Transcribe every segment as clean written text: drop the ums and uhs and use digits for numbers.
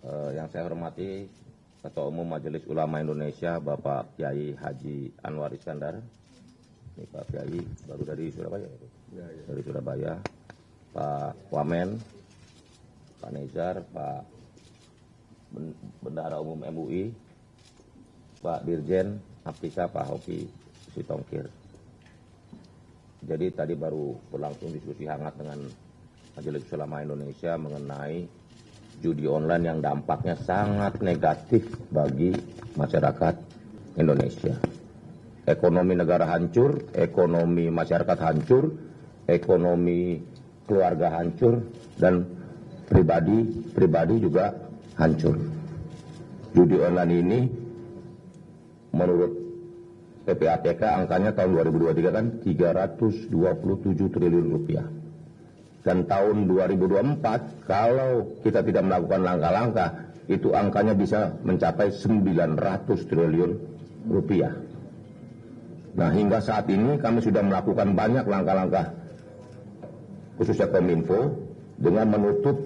Yang saya hormati Ketua Umum Majelis Ulama Indonesia Bapak Kiai Haji Anwar Iskandar. Ini Pak Kiai baru dari Surabaya. Dari Surabaya. Pak Wamen, Pak Nezar, Pak Bendahara Umum MUI, Pak Dirjen Aptika, Pak Hoki Sitongkir. Jadi tadi baru berlangsung diskusi hangat dengan Majelis Ulama Indonesia mengenai judi online yang dampaknya sangat negatif bagi masyarakat Indonesia. Ekonomi negara hancur, ekonomi masyarakat hancur, ekonomi keluarga hancur, dan pribadi juga hancur. Judi online ini menurut PPATK angkanya tahun 2023 kan 327 triliun rupiah. Dan tahun 2024 kalau kita tidak melakukan langkah-langkah itu angkanya bisa mencapai 900 triliun rupiah. Nah, hingga saat ini kami sudah melakukan banyak langkah-langkah khususnya Kominfo dengan menutup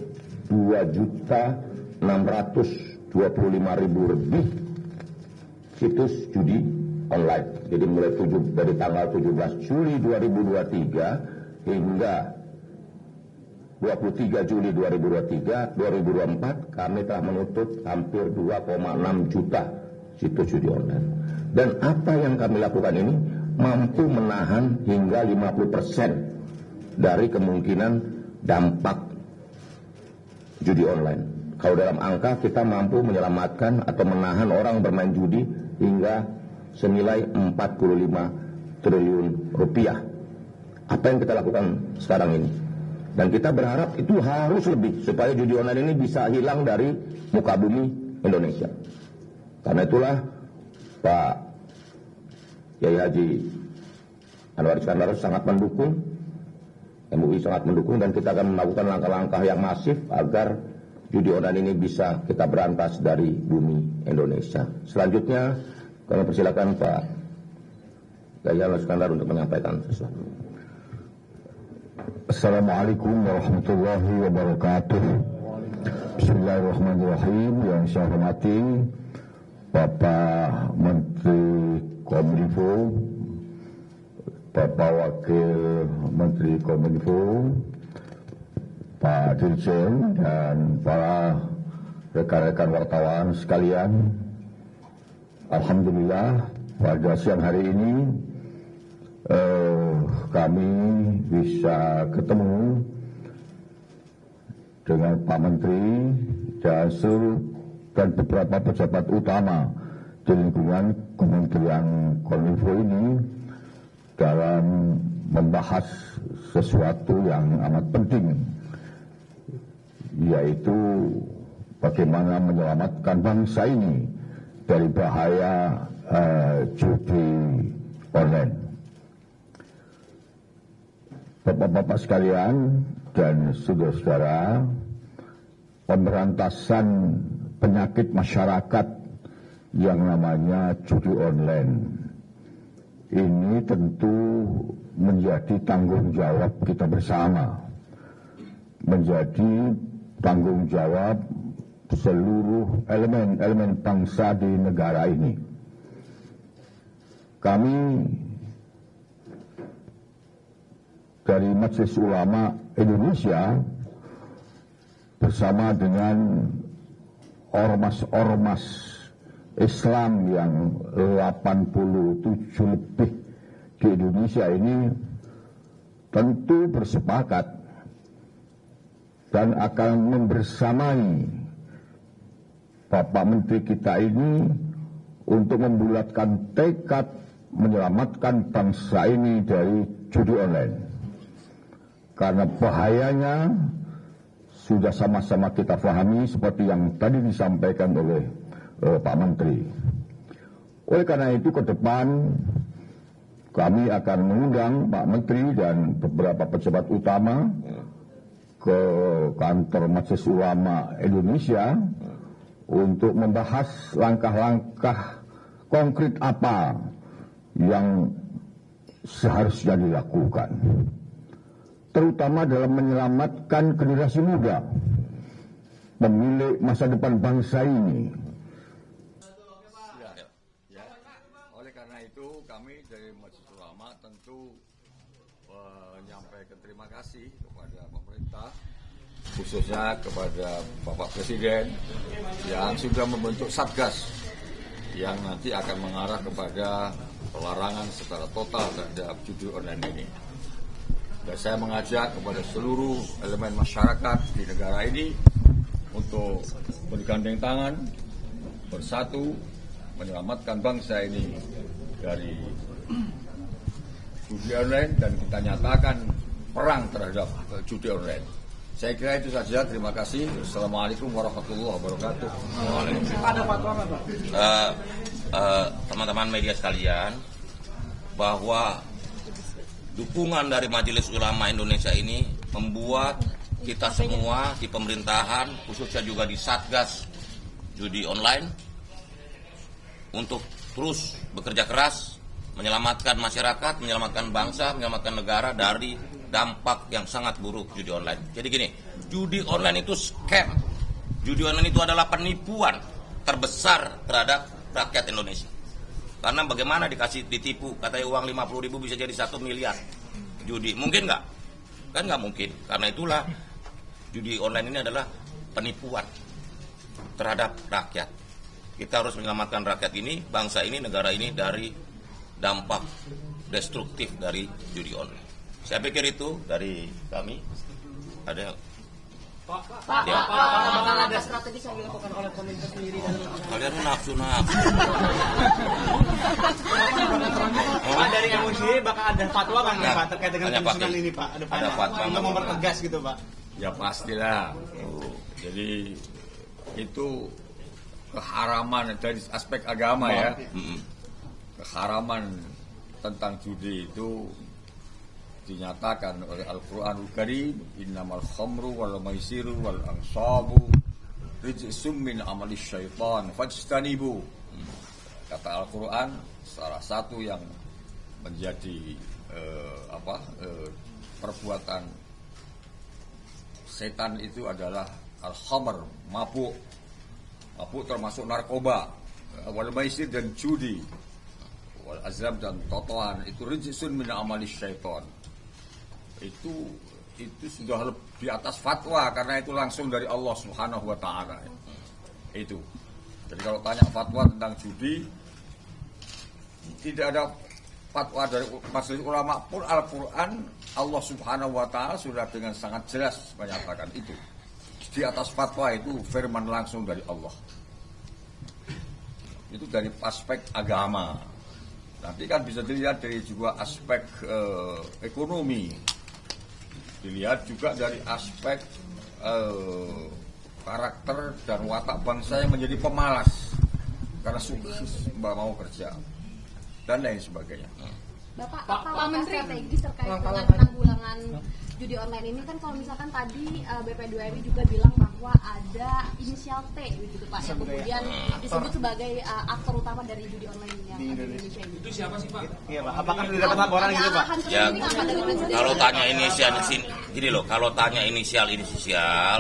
2.625.000 lebih situs judi online. Jadi mulai dari tanggal 17 Juli 2023 hingga 23 Juli 2024 kami telah menutup hampir 2,6 juta situs judi online. Dan apa yang kami lakukan ini mampu menahan hingga 50% dari kemungkinan dampak judi online. Kalau dalam angka kita mampu menyelamatkan atau menahan orang bermain judi hingga senilai 45 triliun rupiah. Apa yang kita lakukan sekarang ini? Dan kita berharap itu harus lebih supaya judi online ini bisa hilang dari muka bumi Indonesia. Karena itulah Pak Kiai Haji Anwar Iskandar sangat mendukung, MUI sangat mendukung, dan kita akan melakukan langkah-langkah yang masif agar judi online ini bisa kita berantas dari bumi Indonesia. Selanjutnya kami persilakan Pak Kiai Anwar Iskandar untuk menyampaikan sesuatu. Assalamualaikum warahmatullahi wabarakatuh. Bismillahirrahmanirrahim. Yang saya hormati Bapak Menteri Kominfo, Bapak Wakil Menteri Kominfo, Pak Dirjen, dan para rekan-rekan wartawan sekalian. Alhamdulillah pada siang hari ini kami bisa ketemu dengan Pak Menteri dan beberapa pejabat utama di lingkungan Kementerian Kominfo ini dalam membahas sesuatu yang amat penting, yaitu bagaimana menyelamatkan bangsa ini dari bahaya judi online. Bapak-bapak sekalian dan saudara-saudara, pemberantasan penyakit masyarakat yang namanya judi online ini tentu menjadi tanggung jawab kita bersama, menjadi tanggung jawab seluruh elemen bangsa di negara ini. Kami dari Majelis Ulama Indonesia bersama dengan ormas-ormas Islam yang 87 lebih di Indonesia ini tentu bersepakat dan akan membersamai Bapak Menteri kita ini untuk membulatkan tekad menyelamatkan bangsa ini dari judi online. Karena bahayanya sudah sama-sama kita pahami seperti yang tadi disampaikan oleh Pak Menteri. Oleh karena itu ke depan kami akan mengundang Pak Menteri dan beberapa pejabat utama ke kantor Majelis Ulama Indonesia untuk membahas langkah-langkah konkret apa yang seharusnya dilakukan, terutama dalam menyelamatkan generasi muda pemilik masa depan bangsa ini. Ya. Oleh karena itu kami dari Majelis Ulama tentu menyampaikan terima kasih kepada pemerintah, khususnya kepada Bapak Presiden yang sudah membentuk Satgas yang nanti akan mengarah kepada pelarangan secara total terhadap judi online ini. Dan saya mengajak kepada seluruh elemen masyarakat di negara ini untuk bergandeng tangan, bersatu, menyelamatkan bangsa ini dari judi online dan kita nyatakan perang terhadap judi online. Saya kira itu saja. Terima kasih. Assalamualaikum warahmatullahi wabarakatuh. Ada fatwa nggak, Pak? Teman-teman media sekalian, bahwa dukungan dari Majelis Ulama Indonesia ini membuat kita semua di pemerintahan, khususnya juga di Satgas Judi Online, untuk terus bekerja keras menyelamatkan masyarakat, menyelamatkan bangsa, menyelamatkan negara dari dampak yang sangat buruk judi online. Jadi gini, judi online itu scam. Judi online itu adalah penipuan terbesar terhadap rakyat Indonesia. Karena bagaimana ditipu, katanya uang 50.000 bisa jadi 1 miliar. Judi, mungkin nggak? Kan nggak mungkin. Karena itulah judi online ini adalah penipuan terhadap rakyat. Kita harus menyelamatkan rakyat ini, bangsa ini, negara ini dari dampak destruktif dari judi online. Saya pikir itu dari kami. Ada Apakah ada strategi yang dilakukan oleh pemerintah sendiri dan kalian nafsu. Pak, dari MUI sendiri bakal ada fatwa kan Pak terkait dengan Hanya penyusunan pakai. ini Pak? Ada fatwa untuk mempertegas gitu Pak. Ya pastilah. Jadi itu keharaman dari aspek agama ya. Keharaman tentang judi itu dinyatakan oleh Al-Quranul Karim, innamal khamru wal maisiru wal ansabu rijsum min amali syaitan fajtanibu. Kata Al-Quran, salah satu yang menjadi perbuatan setan itu adalah al-khamr, mabuk. Mabuk termasuk narkoba, wal maisir dan judi, wal azab dan totoan, itu rijsun min amali syaitan. Itu sudah di atas fatwa karena itu langsung dari Allah Subhanahu wa taala. Itu. Jadi kalau tanya fatwa tentang judi, tidak ada fatwa dari Majelis Ulama pun. Al-Qur'an, Allah Subhanahu wa taala sudah dengan sangat jelas menyatakan itu. Di atas fatwa itu firman langsung dari Allah. Itu dari aspek agama. Nanti kan bisa dilihat dari juga aspek ekonomi. Dilihat juga dari aspek karakter dan watak bangsa yang menjadi pemalas karena sukses mau kerja dan lain sebagainya. Pak Menteri, strategis terkait dengan penanggulangan judi online ini kan kalau misalkan tadi BP2MI juga bilang bahwa ada inisial T gitu Pak yang kemudian disebut sebagai aktor utama dari judi online di Indonesia ini. Itu siapa sih Pak? Iya Pak. Apakah sudah dapat laporan gitu Pak? Ya, kalau tanya inisial gini loh, kalau tanya inisial,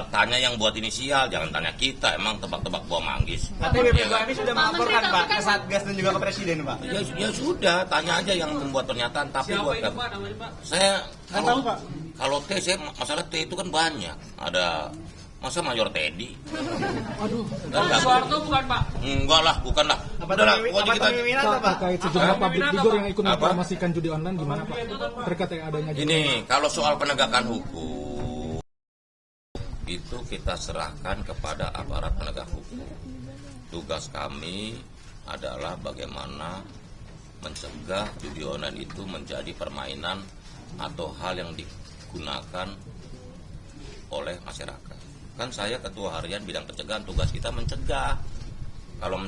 tanya yang buat inisial, jangan tanya kita, emang tebak-tebak buah manggis. Tapi BP2MI sudah melaporkan Pak ke Satgas dan juga ke Presiden Pak. Ya sudah, tanya aja yang membuat pernyataan. Tapi Siapa buat itu Pak namanya Pak? saya Tahu Pak. Kalau T, masalah T itu kan banyak. Ada masa Mayor Teddy. Aduh. Pak Soeharto bukan Pak? Enggak lah, bukan lah. Apa Udah lah, pemimpinan atau Pak? Terkait sejumlah public figure yang ikut Apa? mempromosikan judi online gimana Pak? Terkait yang adanya judi. Ini kalau soal penegakan hukum itu kita serahkan kepada aparat penegak hukum. Tugas kami adalah bagaimana mencegah judi online itu menjadi permainan atau hal yang digunakan oleh masyarakat. Kan saya ketua harian bidang pencegahan, tugas kita mencegah. Kalau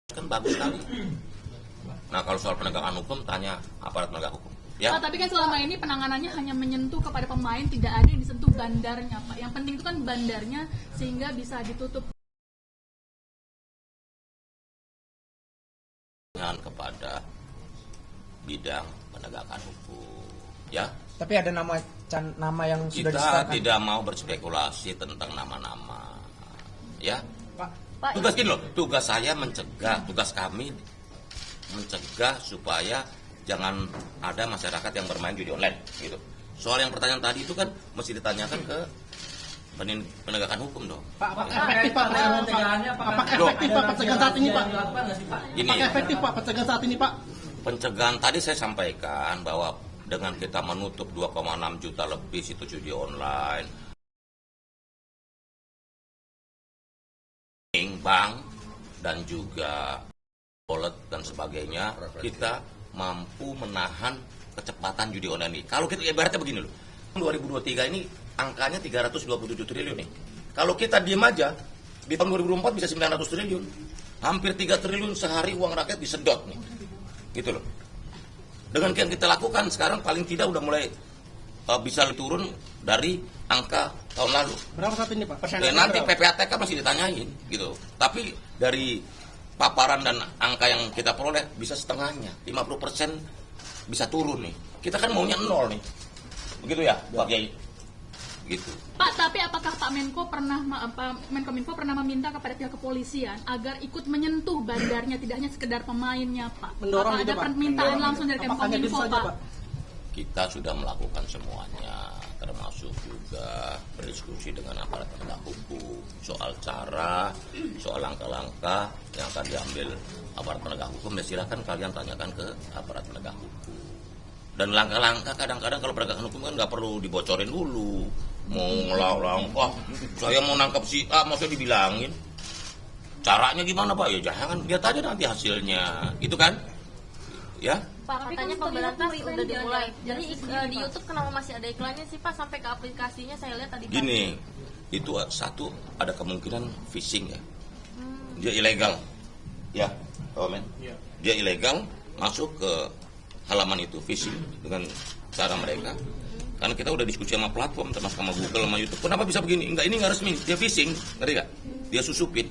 kan bagus sekali. Nah kalau soal penegakan hukum tanya aparat penegak hukum. Ya. Pak, tapi kan selama ini penanganannya hanya menyentuh kepada pemain, tidak ada yang disentuh bandarnya Pak. Yang penting itu kan bandarnya sehingga bisa ditutup. Kepada bidang penegakan hukum, ya. Tapi ada nama yang sudah Kita disahkan. tidak mau berspekulasi tentang nama-nama. Ya. Pak, Tugas gini loh, tugas saya mencegah, tugas kami mencegah supaya jangan ada masyarakat yang bermain judi online gitu. Soal yang pertanyaan tadi itu kan mesti ditanyakan ke penegakan hukum dong. Pak, apakah efektif Pak pencegahannya? Apakah efektif Pak pencegahan saat ini Pak? Ini Apakah efektif Pak pencegahan saat ini Pak? pencegahan tadi saya sampaikan bahwa dengan kita menutup 2,6 juta lebih situs judi online, bank dan juga wallet dan sebagainya, kita mampu menahan kecepatan judi online ini. Kalau kita ibaratnya begini loh, 2023 ini angkanya 327 triliun nih. Kalau kita diem aja, di tahun 2004 bisa 900 triliun. Hampir 3 triliun sehari uang rakyat disedot nih. Gitu loh. Dengan yang kita lakukan sekarang paling tidak udah mulai bisa turun dari angka tahun lalu. Berapa saat ini Pak? Dan nanti PPATK masih ditanyain gitu. Tapi dari paparan dan angka yang kita peroleh bisa setengahnya, 50% bisa turun nih. Kita kan maunya 0 nih. Begitu ya, Pak Kiai? Gitu. Pak, tapi apakah Pak Menkominfo pernah meminta kepada pihak kepolisian agar ikut menyentuh bandarnya, tidak hanya sekedar pemainnya, Pak? Mendorong apa gitu, ada Pak? permintaan langsung dari Menkominfo, Pak? Kita sudah melakukan semuanya, termasuk juga berdiskusi dengan aparat penegak hukum soal cara, soal langkah-langkah yang akan diambil aparat penegak hukum. Ya silakan kalian tanyakan ke aparat penegak hukum. Dan langkah-langkah kadang-kadang kalau penegakan hukum kan nggak perlu dibocorin dulu. Mau ngelalang, wah saya mau nangkap si A, maksudnya dibilangin caranya gimana Pak? Ya jangan, lihat aja nanti hasilnya, itu kan? Ya. Pak, katanya pemberantas udah dimulai. Jadi di YouTube kenapa masih ada iklannya sih Pak? Sampai ke aplikasinya saya lihat tadi. Gini, itu satu ada kemungkinan phishing ya. Dia ilegal, ya, men. Dia ilegal masuk ke halaman itu phishing dengan cara mereka. Karena kita udah diskusi sama platform, termasuk sama Google, sama YouTube. Kenapa bisa begini? Enggak, ini nggak resmi. Dia phishing, ngerti nggak? Dia susupin,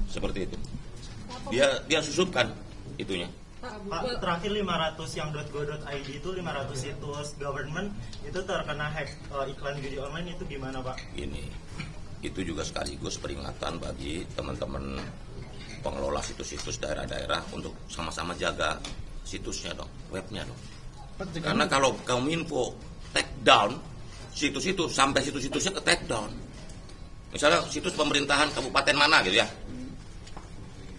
seperti itu. Dia susupkan itunya. Pak, terakhir 500 yang .go.id itu 500 situs government itu terkena hack iklan judi online, itu gimana Pak? Ini, itu juga sekaligus peringatan bagi teman-teman pengelola situs-situs daerah-daerah untuk sama-sama jaga situsnya dong, webnya dong. Karena kalau Kominfo take down situs-situs, sampai situs-situsnya ke take down. Misalnya situs pemerintahan kabupaten mana gitu ya,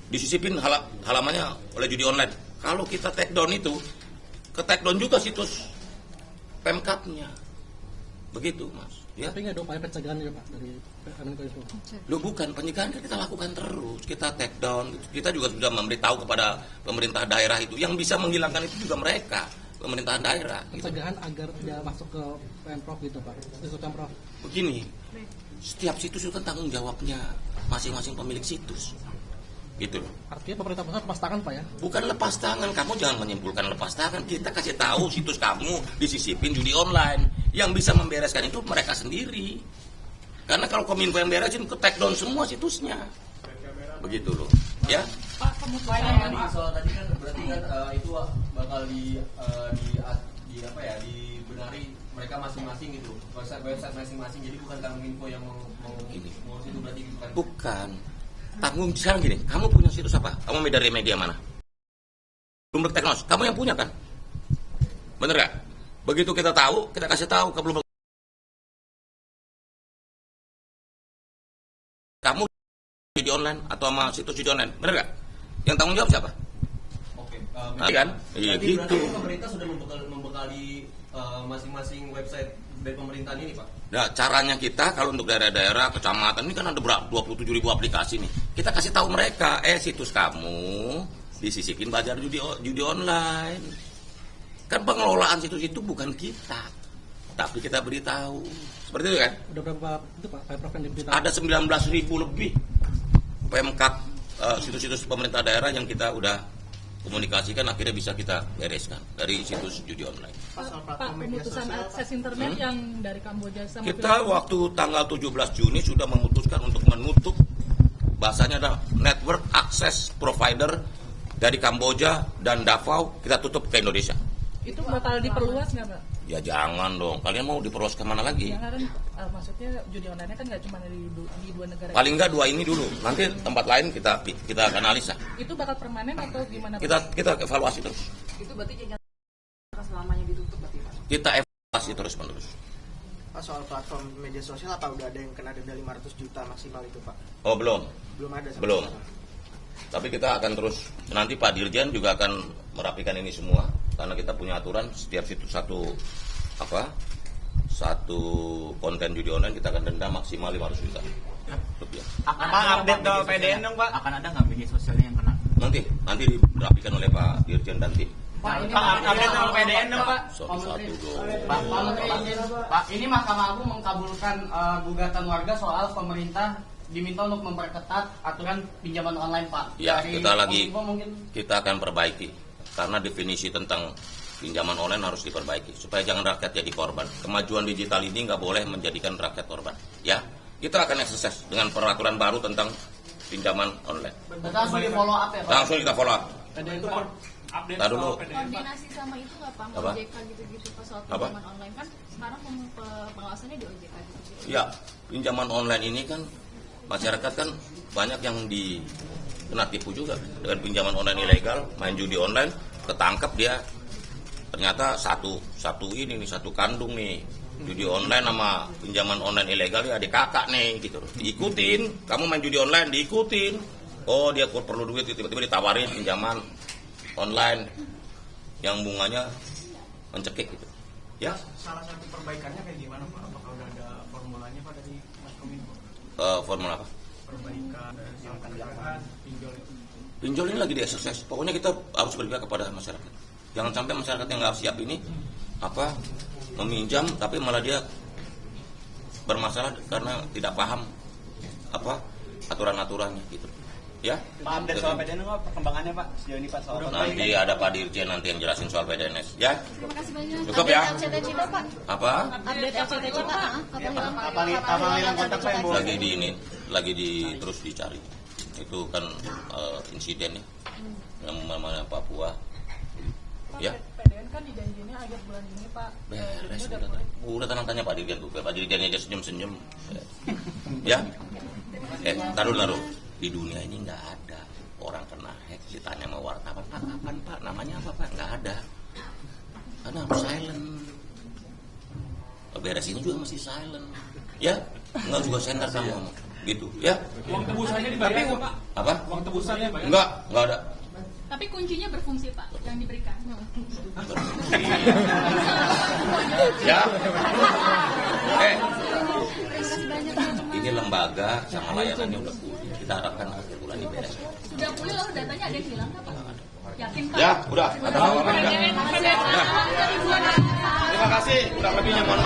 disisipin halamannya oleh judi online. Kalau kita take down itu, ke take down juga situs Pemkapnya. Begitu Mas. Ya. Tapi nggak ada upaya pencegahan ya Pak dari Menkominfo? Loh bukan, pencegahan kita lakukan terus. Kita take down, kita juga sudah memberitahu kepada pemerintah daerah itu. Yang bisa menghilangkan itu juga mereka, pemerintahan daerah. Pencegahan agar tidak masuk ke Pemprov gitu Pak, situs Pemprov. Begini, setiap situs itu kan tanggung jawabnya masing-masing pemilik situs. Gitu loh. Artinya pemerintah pusat lepas tangan Pak ya? Bukan lepas tangan, kamu jangan menyimpulkan lepas tangan. Kita kasih tahu situs kamu disisipin judi online. Yang bisa membereskan itu mereka sendiri. Karena kalau Kominfo yang beresin, ke take down semua situsnya. Begitu loh. Ya. Pak, kemudian soal tadi kan berarti kan itu bakal dibenari mereka masing-masing gitu. Website masing-masing. Jadi bukan Kominfo yang mau itu berarti bukan. Bukan. Tanggung sekarang gini, kamu punya situs apa? Kamu dari media mana? Bloomberg Technos, kamu yang punya kan? Bener gak? Begitu kita tahu, kita kasih tahu ke Bloomberg. Kamu judi online atau sama situs judi online, bener gak? Yang tanggung jawab siapa? Oke. Kan? Iya gitu. Pemerintah sudah membekali masing-masing website dari pemerintahan ini Pak. Nah, caranya kita kalau untuk daerah-daerah, kecamatan ini kan ada berapa? 27.000 aplikasi nih. Kita kasih tahu mereka, situs kamu disisipin bazar judi online. Kan pengelolaan situs itu bukan kita, tapi kita beritahu. Seperti itu kan? Udah berapa itu Pak Pemprov yang diberitahu? Ada 19.000 lebih Pemkap situs-situs pemerintah daerah yang kita udah komunikasikan, akhirnya bisa kita bereskan dari situs judi online. Pak, pemutusan akses internet yang dari Kamboja sama kita waktu tanggal 17 Juni sudah memutuskan untuk menutup, bahasanya ada network access provider dari Kamboja dan Davao, kita tutup ke Indonesia. itu bakal diperluas nggak Pak? Ya jangan dong, kalian mau diperluas kemana lagi? Ya kan maksudnya judi online kan nggak cuma di dua negara. Paling nggak 2 ini dulu, nanti tempat lain kita analisa. Itu bakal permanen atau gimana? Kita evaluasi terus. Itu berarti jangan selamanya ditutup berarti Pak? Kita evaluasi terus menerus. Pak, soal platform media sosial apa udah ada yang kena denda 500 juta maksimal itu Pak? Oh belum. Belum ada. Belum. Tapi kita akan terus, nanti Pak Dirjen juga akan merapikan ini semua, karena kita punya aturan setiap situ satu konten judi online kita akan denda maksimal 500 juta rupiah. Apa update ke PDN dong Pak? Akan ada nggak media sosialnya yang kena? Nanti dirapikan oleh Pak Dirjen dan tim. Pak, update ke PDN dong Pak. Pak, ini Mahkamah Agung mengkabulkan gugatan warga soal pemerintah diminta untuk memperketat aturan pinjaman online Pak. Ya, kita akan perbaiki, karena definisi tentang pinjaman online harus diperbaiki supaya jangan rakyat jadi korban. Kemajuan digital ini nggak boleh menjadikan rakyat korban. Ya, kita akan eksersis dengan peraturan baru tentang pinjaman online. Langsung di follow up ya Pak? Langsung kita follow up. Update dulu. Koordinasi sama itu nggak Pak? OJK gitu-gitu Pak soal pinjaman online kan sekarang pengawasannya di OJK gitu. Ya, pinjaman online ini kan masyarakat kan banyak yang kena tipu juga dengan pinjaman online ilegal, main judi online, ketangkap dia. Ternyata satu kandung nih judi online sama pinjaman online ilegal ya adik kakak nih gitu. Diikutin, kamu main judi online diikutin. Oh dia perlu duit, tiba-tiba ditawarin pinjaman online yang bunganya mencekik gitu. Ya. Salah satu perbaikannya kayak gimana Pak? Apakah udah ada formulanya Pak dari Mas Kominfo? Formula apa? Perbaikan yang akan pinjol ini lagi dieksersis. Pokoknya kita harus berpihak kepada masyarakat. Jangan sampai masyarakat yang nggak siap ini meminjam tapi malah dia bermasalah karena tidak paham aturan-aturannya gitu. Ya. Pak, update soal PDN apa perkembangannya Pak? Sejauh ini Pak soal nanti ada Pak Dirjen nanti yang jelasin soal PDNS. Ya. Terima kasih banyak. Cukup ya. Update LCT Cita Pak. Apa? Update LCT Cita. Apa hilang kontak Pak? Lagi terus dicari. Itu kan insiden ya. Yang mana Papua. Ya. PDN kan dijanjinya akhir bulan ini Pak. Beres udah tenang tanya Pak Dirjen tuh. Pak Dirjen aja senyum-senyum. Ya. Taruh. Di dunia ini nggak ada orang kena hack. Ditanya sama wartawan, Pak kapan Pak? Namanya apa Pak? Nggak ada. Karena harus silent. Beres ini juga masih silent. Ya. Nggak juga center kamu ngomong. Gitu. Ya. Uang tebusannya dibayar Pak? Apa? Uang tebusannya bayar? Nggak ada. Tapi kuncinya berfungsi Pak yang diberikan. Ya. Ini lembaga sama layanannya udah pulih. Kita harapkan akhir bulan diberes. Sudah pulih lalu datanya ada yang hilang nggak Pak? Yakin Pak? Ya, udah. Terima kasih. Terima kasih. Kurang lebihnya mohon